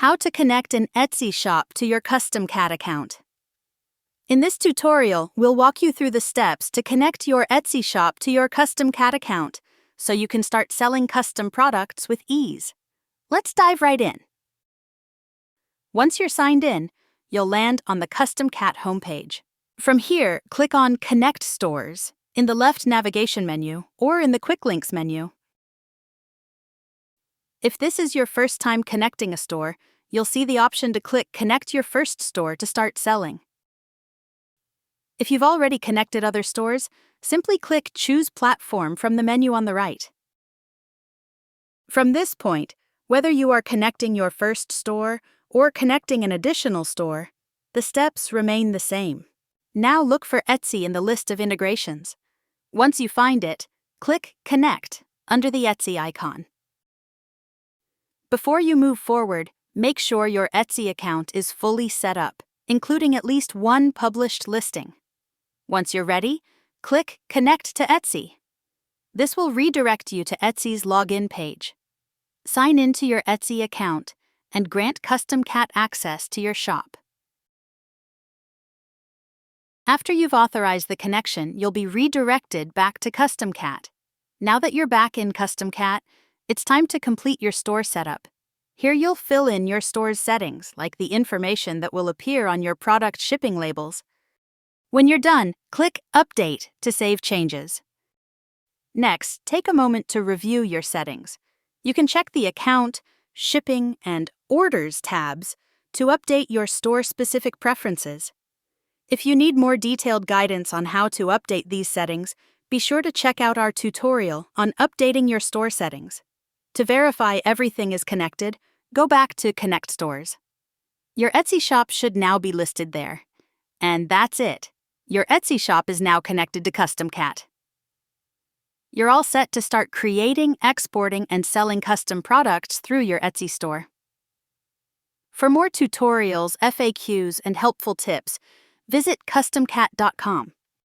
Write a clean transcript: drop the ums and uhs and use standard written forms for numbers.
How to connect an Etsy shop to your CustomCat account. In this tutorial, we'll walk you through the steps to connect your Etsy shop to your CustomCat account so you can start selling custom products with ease. Let's dive right in. Once you're signed in, you'll land on the CustomCat homepage. From here, click on Connect Stores in the left navigation menu or in the Quick Links menu. If this is your first time connecting a store, you'll see the option to click Connect Your First Store to start selling. If you've already connected other stores, simply click Choose Platform from the menu on the right. From this point, whether you are connecting your first store or connecting an additional store, the steps remain the same. Now look for Etsy in the list of integrations. Once you find it, click Connect under the Etsy icon. Before you move forward, make sure your Etsy account is fully set up, including at least one published listing. Once you're ready, click Connect to Etsy. This will redirect you to Etsy's login page. Sign into your Etsy account and grant CustomCat access to your shop. After you've authorized the connection, you'll be redirected back to CustomCat. Now that you're back in CustomCat, it's time to complete your store setup. Here you'll fill in your store's settings, like the information that will appear on your product shipping labels. When you're done, click Update to save changes. Next, take a moment to review your settings. You can check the Account, Shipping, and Orders tabs to update your store-specific preferences. If you need more detailed guidance on how to update these settings, be sure to check out our tutorial on updating your store settings. To verify everything is connected, go back to Connect Stores. Your Etsy shop should now be listed there. And that's it. Your Etsy shop is now connected to CustomCat. You're all set to start creating, exporting, and selling custom products through your Etsy store. For more tutorials, FAQs, and helpful tips, visit CustomCat.com.